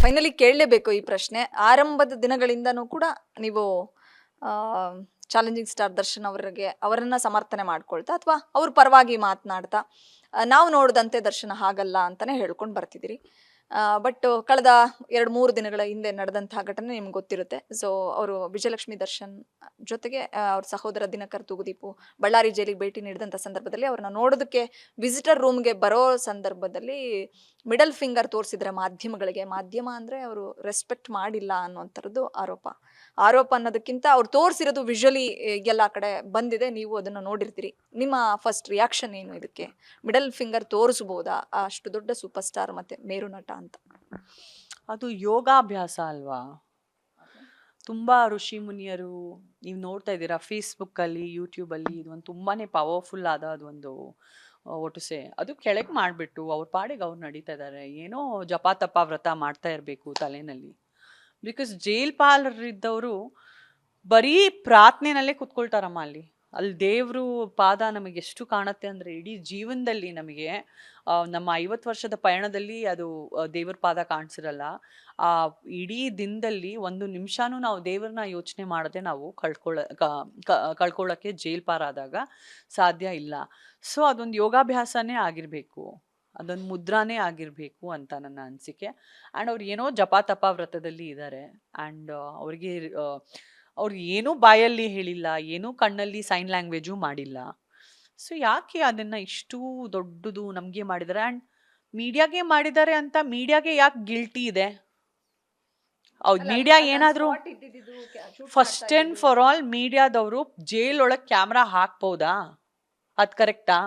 Finally ಕೇಳಲೇಬೇಕು ಈ ಪ್ರಶ್ನೆ. ಆರಂಭದ ದಿನಗಳಿಂದನೂ ಕೂಡ ನೀವು ಚಾಲೆಂಜಿಂಗ್ ಸ್ಟಾರ್ ದರ್ಶನ್ ಅವರನ್ನ ಸಮರ್ಥನೆ ಮಾಡ್ಕೊಳ್ತಾ ಅಥವಾ ಅವ್ರ ಪರವಾಗಿ ಮಾತನಾಡ್ತಾ ನಾವು ನೋಡಿದಂತೆ ದರ್ಶನ ಹಾಗಲ್ಲ ಅಂತಾನೆ ಹೇಳ್ಕೊಂಡು ಬರ್ತಿದ್ದೀರಿ. ಬಟ್ ಕಳೆದ 2-3 ದಿನಗಳ ಹಿಂದೆ ನಡೆದಂತಹ ಘಟನೆ ನಿಮ್ಗೆ ಗೊತ್ತಿರುತ್ತೆ. ಸೊ ಅವರು ವಿಜಯಲಕ್ಷ್ಮಿ ದರ್ಶನ್ ಜೊತೆಗೆ ಅವ್ರ ಸಹೋದರ ದಿನಕರ್ ತೂಗುದೀಪು ಬಳ್ಳಾರಿ ಜೈಲಿಗೆ ಭೇಟಿ ನೀಡಿದಂಥ ಸಂದರ್ಭದಲ್ಲಿ ಅವ್ರನ್ನ ನೋಡೋದಕ್ಕೆ ವಿಸಿಟರ್ ರೂಮ್ಗೆ ಬರೋ ಸಂದರ್ಭದಲ್ಲಿ ಮಿಡಲ್ ಫಿಂಗರ್ ತೋರಿಸಿದ್ರೆ ಮಾಧ್ಯಮಗಳಿಗೆ. ಮಾಧ್ಯಮ ಅಂದರೆ ಅವರು ರೆಸ್ಪೆಕ್ಟ್ ಮಾಡಿಲ್ಲ ಅನ್ನೋಂಥದ್ದು ಆರೋಪ ಅನ್ನೋದಕ್ಕಿಂತ ಅವ್ರು ತೋರಿಸಿರೋದು ವಿಜುವಲಿ ಎಲ್ಲ ಕಡೆ ಬಂದಿದೆ, ನೀವು ಅದನ್ನು ನೋಡಿರ್ತೀರಿ. ನಿಮ್ಮ ಫಸ್ಟ್ ರಿಯಾಕ್ಷನ್ ಏನು ಇದಕ್ಕೆ? ಮಿಡಲ್ ಫಿಂಗರ್ ತೋರಿಸ್ಬೋದಾ ಅಷ್ಟು ದೊಡ್ಡ ಸೂಪರ್ ಸ್ಟಾರ್ ಮತ್ತೆ ಮೇರು ನಟ ಅಂತ? ಅದು ಯೋಗಾಭ್ಯಾಸ ಅಲ್ವಾ? ತುಂಬಾ ಋಷಿ ಮುನಿಯರು ನೀವು ನೋಡ್ತಾ ಇದ್ದೀರಾ ಫೇಸ್ಬುಕ್ಕಲ್ಲಿ, ಯೂಟ್ಯೂಬಲ್ಲಿ, ಇದು ಒಂದು ತುಂಬಾನೇ ಪವರ್ಫುಲ್ ಆದ ಅದೊಂದು ಒಟುಸೆ. ಅದು ಕೆಳಗೆ ಮಾಡಿಬಿಟ್ಟು ಅವ್ರ ಪಾಡಿಗೆ ಅವ್ರು ನಡೀತಾ ಇದ್ದಾರೆ. ಏನೋ ಜಪ ತಪ ವ್ರತ ಮಾಡ್ತಾ ಇರಬೇಕು ತಲೆನಲ್ಲಿ. ಬಿಕಾಸ್ ಜೈಲ್ ಪಾಲರಿದ್ದವರು ಬರೀ ಪ್ರಾರ್ಥನೆನಲ್ಲೇ ಕುತ್ಕೊಳ್ತಾರಮ್ಮ ಅಲ್ಲಿ ದೇವ್ರ ಪಾದ ನಮಗೆ ಎಷ್ಟು ಕಾಣುತ್ತೆ ಅಂದರೆ ಇಡೀ ಜೀವನದಲ್ಲಿ ನಮಗೆ ನಮ್ಮ 50 ವರ್ಷದ ಪಯಣದಲ್ಲಿ ಅದು ದೇವ್ರ ಪಾದ ಕಾಣಿಸಿರಲ್ಲ. ಆ ಇಡೀ ದಿನದಲ್ಲಿ 1 ನಿಮಿಷನೂ ನಾವು ದೇವ್ರನ್ನ ಯೋಚನೆ ಮಾಡದೆ ನಾವು ಕಳ್ಕೊಳ್ಳೋಕ್ಕೆ ಜೈಲ್ ಪಾರಾದಾಗ ಸಾಧ್ಯ ಇಲ್ಲ. ಸೊ ಅದೊಂದು ಯೋಗಾಭ್ಯಾಸನೇ ಆಗಿರಬೇಕು, ಅದೊಂದು ಮುದ್ರಾನೇ ಆಗಿರಬೇಕು ಅಂತ ನನ್ನ ಅನಿಸಿಕೆ. ಆ್ಯಂಡ್ ಅವ್ರು ಏನೋ ಜಪ ತಪ ವ್ರತದಲ್ಲಿ ಇದ್ದಾರೆ. ಆ್ಯಂಡ್ ಅವ್ರು ಏನೂ ಬಾಯಲ್ಲಿ ಹೇಳಿಲ್ಲ, ಏನೂ ಕಣ್ಣಲ್ಲಿ ಸೈನ್ ಲ್ಯಾಂಗ್ವೇಜು ಮಾಡಿಲ್ಲ. ಸೊ ಯಾಕೆ ಅದನ್ನು ಇಷ್ಟು ದೊಡ್ಡದು ನಮಗೆ ಮಾಡಿದ್ದಾರೆ? ಆ್ಯಂಡ್ ಮೀಡಿಯಾಗೆ ಮಾಡಿದ್ದಾರೆ ಅಂತ ಮೀಡಿಯಾಗೆ ಯಾಕೆ ಗಿಲ್ಟಿ ಇದೆ? ಹೌದು, ಮೀಡಿಯಾ ಏನಾದರೂ ಫಸ್ಟ್ ಆ್ಯಂಡ್ ಫಾರ್ ಆಲ್ ಮೀಡಿಯಾದವರು ಜೈಲ್ ಒಳಗೆ ಕ್ಯಾಮ್ರಾ ಹಾಕ್ಬೋದಾ? ಅದು ಕರೆಕ್ಟಾ?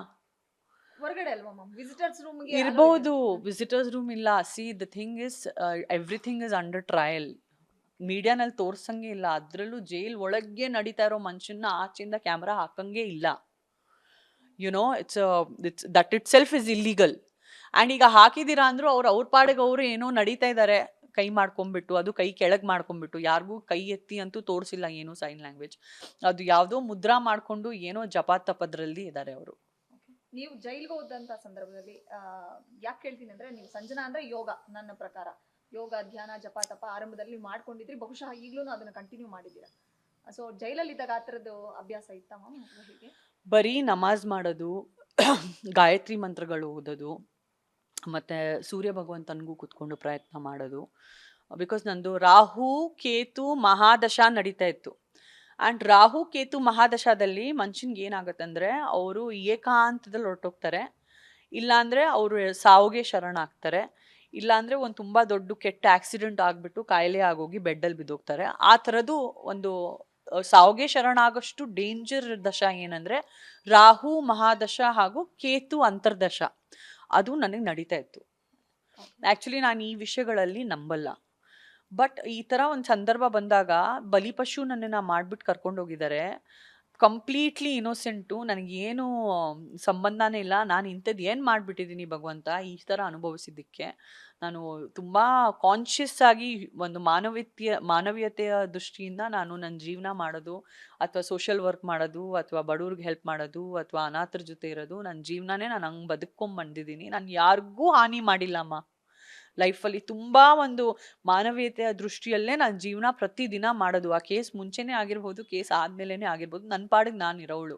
ಇರ್ಬೋದು, ವಿಸಿಟರ್ಸ್ ರೂಮ್ ಇಲ್ಲ. See the thing is everything is under trial. ಮೀಡಿಯಾನಲ್ಲಿ ತೋರ್ಸಂಗೆ ಇಲ್ಲ. ಅದರಲ್ಲೂ ಜೈಲ್ ಒಳಗೆ ನಡೀತಾ ಇರೋ ಮನುಷ್ಯನ ಆಚೆಯಿಂದ ಕ್ಯಾಮ್ರಾ ಹಾಕಂಗೆ ಇಲ್ಲ. You know it's that it self is illegal. And ಈಗ ಹಾಕಿದ್ದೀರಾ ಅಂದರೂ ಅವ್ರ ಪಾಡಿಗೆ ಅವರು ಏನೋ ನಡೀತಾ ಇದ್ದಾರೆ ಕೈ ಮಾಡ್ಕೊಂಡ್ಬಿಟ್ಟು, ಅದು ಕೈ ಕೆಳಗೆ ಮಾಡ್ಕೊಂಡ್ಬಿಟ್ಟು, ಯಾರಿಗೂ ಕೈ ಎತ್ತಿ ಅಂತೂ ತೋರಿಸಿಲ್ಲ ಏನೋ ಸೈನ್ ಲ್ಯಾಂಗ್ವೇಜ್. ಅದು ಯಾವುದೋ ಮುದ್ರಾ ಮಾಡಿಕೊಂಡು ಏನೋ ಜಪ ತಪದ್ರಲ್ಲಿ ಇದ್ದಾರೆ ಅವರು. ನೀವು ಜೈಲ್ಗೆ ಹೋದಂಥ ಸಂದರ್ಭದಲ್ಲಿ ಯಾಕೆ ಹೇಳ್ತೀನಿ ಅಂದರೆ, ನೀವು ಸಂಜನಾ ಅಂದರೆ ಯೋಗ, ನನ್ನ ಪ್ರಕಾರ ಯೋಗ ಧ್ಯಾನ ಜಪ ತಪ ಆರಂಭದಲ್ಲಿ ಮಾಡ್ಕೊಂಡಿದ್ರಿ, ಬಹುಶಃ ಈಗಲೂ ಅದನ್ನು ಕಂಟಿನ್ಯೂ ಮಾಡಿದ್ದೀರಾ. ಸೊ ಜೈಲಲ್ಲಿ ಇದ್ದಾಗ ಆ ಥರದ್ದು ಅಭ್ಯಾಸ ಇತ್ತಮ್ಮ ಹೀಗೆ? ಬರೀ ನಮಾಜ್ ಮಾಡೋದು, ಗಾಯತ್ರಿ ಮಂತ್ರಗಳು ಓದೋದು, ಮತ್ತು ಸೂರ್ಯ ಭಗವಂತನಿಗೂ ಕೂತ್ಕೊಂಡು ಪ್ರಯತ್ನ ಮಾಡೋದು. ಬಿಕಾಸ್ ನಂದು ರಾಹು ಕೇತು ಮಹಾದಶ ನಡೀತಾ ಇತ್ತು. ಆ್ಯಂಡ್ ರಾಹು ಕೇತು ಮಹಾದಶದಲ್ಲಿ ಮನುಷ್ಯನ್ಗೆ ಏನಾಗುತ್ತೆ ಅಂದರೆ ಅವರು ಏಕಾಂತದಲ್ಲಿ ಹೊರಟೋಗ್ತಾರೆ, ಇಲ್ಲಾಂದರೆ ಅವರು ಸಾವಿಗೆ ಶರಣಾಗ್ತಾರೆ, ಇಲ್ಲಾಂದರೆ ಒಂದು ತುಂಬ ದೊಡ್ಡ ಕೆಟ್ಟ ಆಕ್ಸಿಡೆಂಟ್ ಆಗಿಬಿಟ್ಟು ಕಾಯಿಲೆ ಆಗೋಗಿ ಬೆಡ್ಡಲ್ಲಿ ಬಿದ್ದೋಗ್ತಾರೆ. ಆ ಥರದ್ದು ಒಂದು ಸಾವಿಗೆ ಶರಣಾಗೋಷ್ಟು ಡೇಂಜರ್ ದಶ ಏನಂದರೆ ರಾಹು ಮಹಾದಶ ಹಾಗೂ ಕೇತು ಅಂತರ್ದಶ. ಅದು ನನಗೆ ನಡೀತಾ ಇತ್ತು. ಆ್ಯಕ್ಚುಲಿ ನಾನು ಈ ವಿಷಯಗಳಲ್ಲಿ ನಂಬಲ್ಲ. ಬಟ್ ಈ ಥರ ಒಂದು ಸಂದರ್ಭ ಬಂದಾಗ ಬಲಿಪಶು ನನ್ನನ್ನು ಮಾಡಿಬಿಟ್ಟು ಕರ್ಕೊಂಡೋಗಿದ್ದಾರೆ. ಕಂಪ್ಲೀಟ್ಲಿ ಇನ್ನೋಸೆಂಟು, ನನಗೇನು ಸಂಬಂಧನೇ ಇಲ್ಲ. ನಾನು ಇಂಥದ್ದು ಏನು ಮಾಡಿಬಿಟ್ಟಿದ್ದೀನಿ ಭಗವಂತ ಈ ಥರ ಅನುಭವಿಸಿದ್ದಕ್ಕೆ. ನಾನು ತುಂಬ ಕಾನ್ಷಿಯಸ್ ಆಗಿ ಒಂದು ಮಾನವೀಯತೆಯ ದೃಷ್ಟಿಯಿಂದ ನಾನು ನನ್ನ ಜೀವನ ಮಾಡೋದು, ಅಥವಾ ಸೋಷಿಯಲ್ ವರ್ಕ್ ಮಾಡೋದು, ಅಥವಾ ಬಡವ್ರಿಗೆ ಹೆಲ್ಪ್ ಮಾಡೋದು, ಅಥವಾ ಅನಾಥರ ಜೊತೆ ಇರೋದು, ನನ್ನ ಜೀವನನೇ ನಾನು ಹಂಗೆ ಬದುಕೊಂಬಂದಿದ್ದೀನಿ. ನಾನು ಯಾರಿಗೂ ಹಾನಿ ಮಾಡಿಲ್ಲಮ್ಮ ಲೈಫಲ್ಲಿ. ತುಂಬ ಒಂದು ಮಾನವೀಯತೆಯ ದೃಷ್ಟಿಯಲ್ಲೇ ನಾನು ಜೀವನ ಪ್ರತಿದಿನ ಮಾಡೋದು. ಆ ಕೇಸ್ ಮುಂಚೆನೇ ಆಗಿರ್ಬೋದು, ಕೇಸ್ ಆದಮೇಲೆ ಆಗಿರ್ಬೋದು, ನನ್ನ ಪಾಡಿಗೆ ನಾನು ಇರೋವಳು.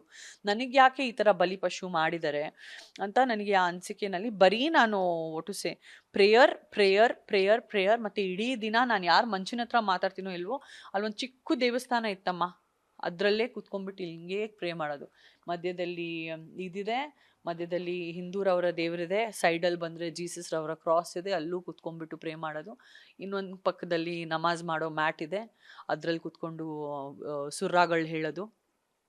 ನನಗೆ ಯಾಕೆ ಈ ಥರ ಬಲಿಪಶು ಮಾಡಿದ್ದಾರೆ ಅಂತ ನನಗೆ ಆ ಅನಿಸಿಕೆಯಲ್ಲಿ ಬರೀ ನಾನು ಒಟುಸೆ ಪ್ರೇಯರ್ ಪ್ರೇಯರ್ ಪ್ರೇಯರ್ ಪ್ರೇಯರ್. ಮತ್ತು ಇಡೀ ದಿನ ನಾನು ಯಾರು ಮನುಷ್ಯನ ಹತ್ರ ಮಾತಾಡ್ತೀನೋ ಇಲ್ವೋ ಅಲ್ಲೊಂದು ಚಿಕ್ಕ ದೇವಸ್ಥಾನ ಇತ್ತಮ್ಮ, ಅದರಲ್ಲೇ ಕೂತ್ಕೊಂಡ್ಬಿಟ್ಟು ಹಿಂಗೆ ಪ್ರೇ ಮಾಡೋದು. ಮಧ್ಯದಲ್ಲಿ ಇದಿದೆ, ಮಧ್ಯದಲ್ಲಿ ಹಿಂದೂರವರ ದೇವರಿದೆ, ಸೈಡಲ್ಲಿ ಬಂದರೆ ಜೀಸಸ್ ರವರ ಕ್ರಾಸ್ ಇದೆ, ಅಲ್ಲೂ ಕೂತ್ಕೊಂಡ್ಬಿಟ್ಟು ಪ್ರೇ ಮಾಡೋದು. ಇನ್ನೊಂದು ಪಕ್ಕದಲ್ಲಿ ನಮಾಜ್ ಮಾಡೋ ಮ್ಯಾಟ್ ಇದೆ, ಅದರಲ್ಲಿ ಕೂತ್ಕೊಂಡು ಸುರ್ರಾಗಳು ಹೇಳೋದು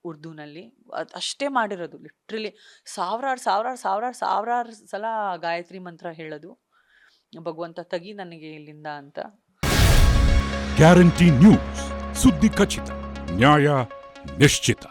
ಉರ್ದುನಲ್ಲಿ. ಅದು ಅಷ್ಟೇ ಮಾಡಿರೋದು. ಲಿಟ್ರಲಿ ಸಾವಿರಾರು ಸಲ ಗಾಯತ್ರಿ ಮಂತ್ರ ಹೇಳೋದು, ಭಗವಂತ ತೆಗಿ ನನಗೆ ಇಲ್ಲಿಂದ ಅಂತ. ಗ್ಯಾರಂಟಿ ನ್ಯೂಸ್, ಸುದ್ದಿ ಖಚಿತ, ನ್ಯಾಯ ನಿಶ್ಚಿತ.